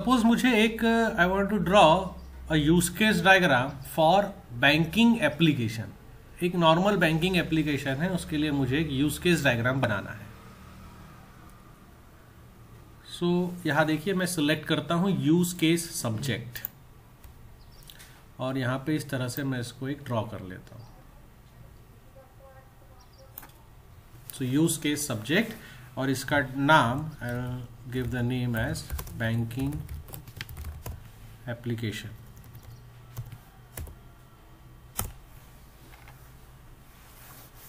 Suppose मुझे एक I want to draw a use case diagram for banking application. एक normal banking application है, उसके लिए मुझे एक यूज केस डायग्राम बनाना है। सो यहाँ देखिए मैं सिलेक्ट करता हूँ यूज केस सब्जेक्ट और यहाँ पे इस तरह से मैं इसको एक ड्रॉ कर लेता हूँ। सो यूज केस सब्जेक्ट और इसका नाम I will give the name as banking application.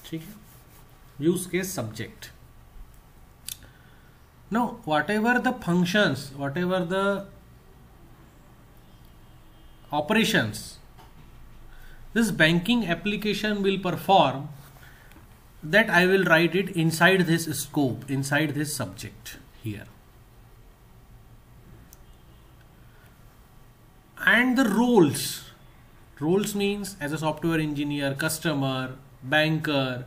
ठीक है, use case subject. Now whatever the functions, whatever the operations this banking application will perform, that I will write it inside this scope, inside this subject here. And the roles means as a software engineer, customer, banker,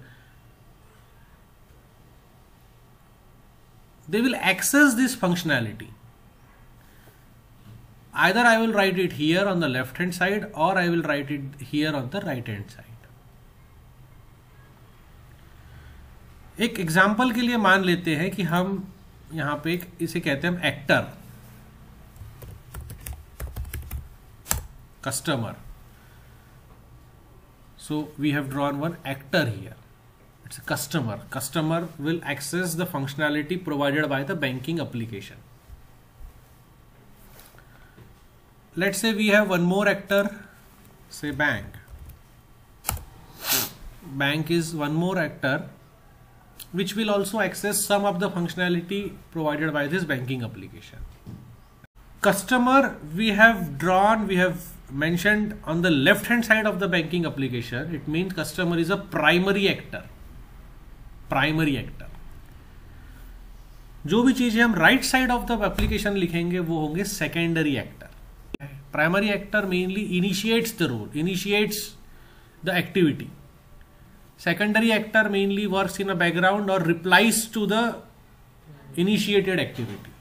they will access this functionality. Either I will write it here on the left hand side or I will write it here on the right hand side. एक example के लिए मान लेते हैं कि हम यहां पे एक इसे कहते हैं हम actor, customer. So we have drawn one actor here. It's a customer. Customer will access the functionality provided by the banking application. Let's say we have one more actor, say bank. Bank is one more actor which will also access some of the functionality provided by this banking application. Customer we have drawn, we have mentioned on the left hand side of the banking application. It means customer is a primary actor. Primary actor. जो भी चीजें हम right side of the application लिखेंगे वो होंगे secondary actor. Primary actor mainly initiates the role, initiates the activity. Secondary actor mainly works in a background और replies to the initiated activity.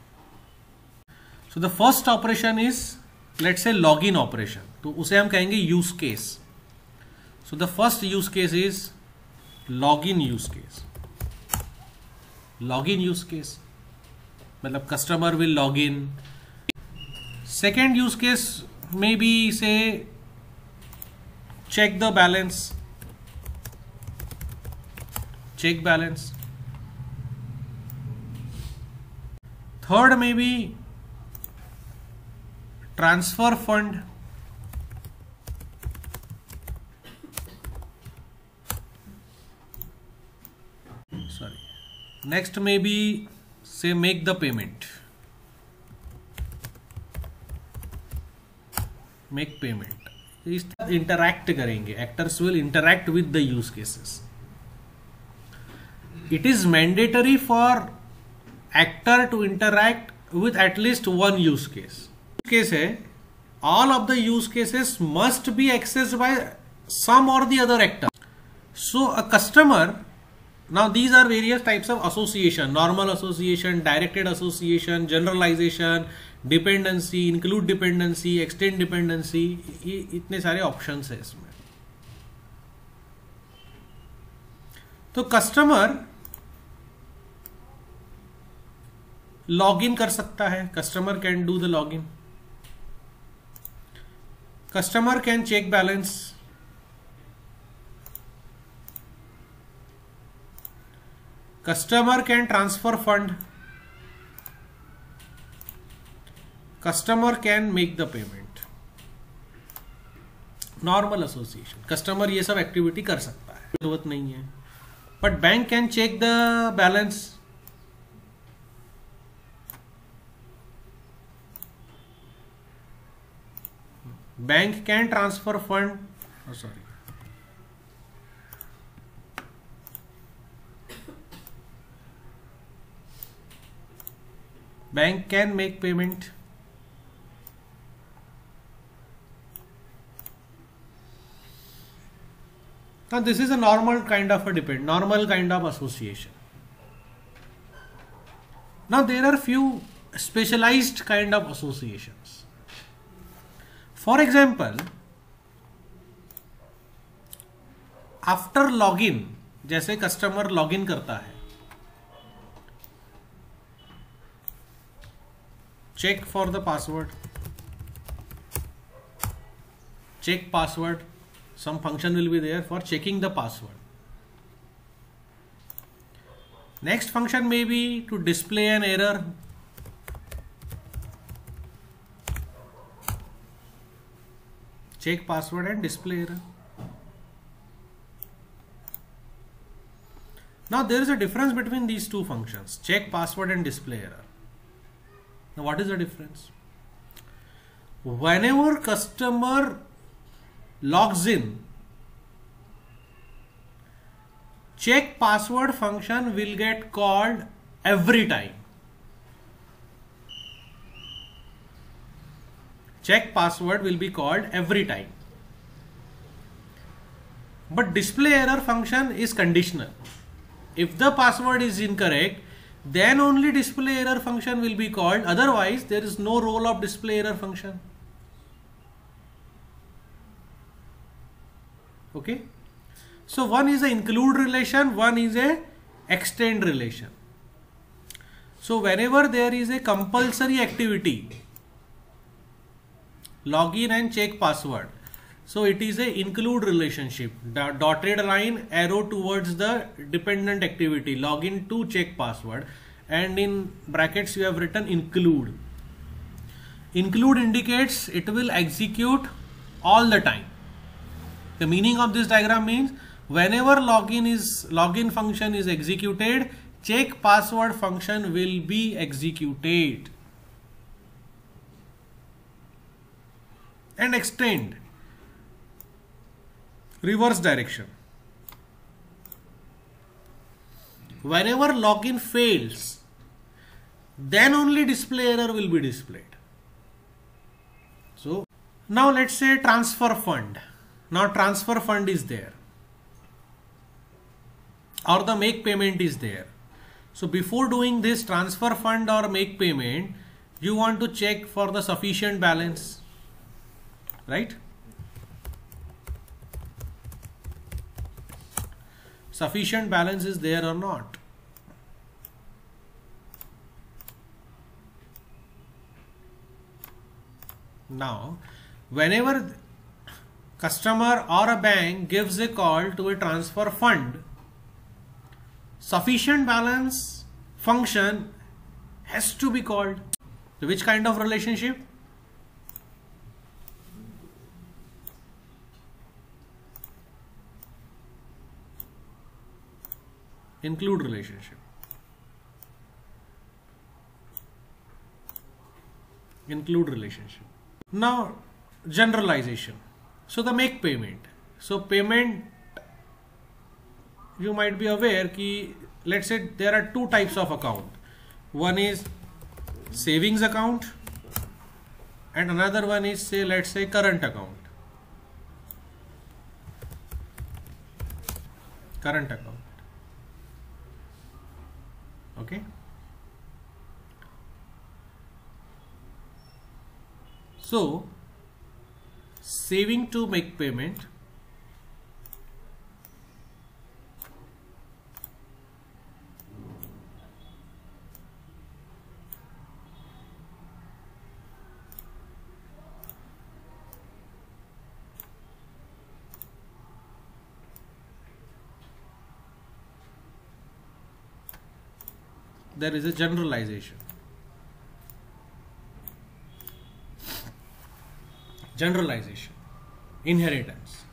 So the first operation is let's say log in operation, तो उसे हम कहेंगे use case. So the first use case is log in use case. Log in use case मतलब customer will log in. Second use case may be say check the balance, check balance. Third may be transfer fund. Sorry. Next may be say make the payment. Make payment. इस interact करेंगे. Actors will interact with the use cases. It is mandatory for actor to interact with at least one use case. Case है, all of the use cases must be accessed by some or the other actor. So a customer. Now these are various types of association: normal association, directed association, generalization, dependency, include dependency, extend dependency. ये इतने सारे options है इसमें. तो customer login कर सकता है. Customer can do the login. Customer can check balance. Customer can transfer fund. Customer can make the payment. Normal association. Customer ये सब एक्टिविटी कर सकता है, जरूरत नहीं है. But bank can check the balance. Bank can transfer fund. Oh, sorry. Bank can make payment. Now this is a normal kind of a normal kind of association. Now there are few specialized kind of associations. For example, after login, जैसे customer login करता है, check for the password, check password, some function will be there for checking the password. Next function may be to display an error. Check password and display error. Now there is a difference between these two functions, check password and display error. Now what is the difference? Whenever customer logs in, check password function will get called every time. Check password will be called every time. But display error function is conditional. If the password is incorrect, then only display error function will be called. Otherwise, there is no role of display error function. Okay. So one is a include relation, one is a extend relation. So whenever there is a compulsory activity, login and check password, so it is a include relationship, the dotted line arrow towards the dependent activity, login to check password, and in brackets you have written include. Include indicates it will execute all the time. The meaning of this diagram means whenever login function is executed, check password function will be executed. And extend, reverse direction. Whenever login fails, then only display error will be displayed. So now let's say transfer fund. Now transfer fund is there, or the make payment is there. So before doing this transfer fund or make payment, you want to check for the sufficient balance, right? Sufficient balance is there or not. Now, whenever customer or a bank gives a call to a transfer fund, sufficient balance function has to be called. So which kind of relationship? Include relationship. Include relationship. Now generalization. So the make payment. So payment, you might be aware कि let's say there are two types of account. One is savings account and another one is, say, let's say current account. Current account. Okay. So saving to make payment, there is a generalization. Generalization, inheritance.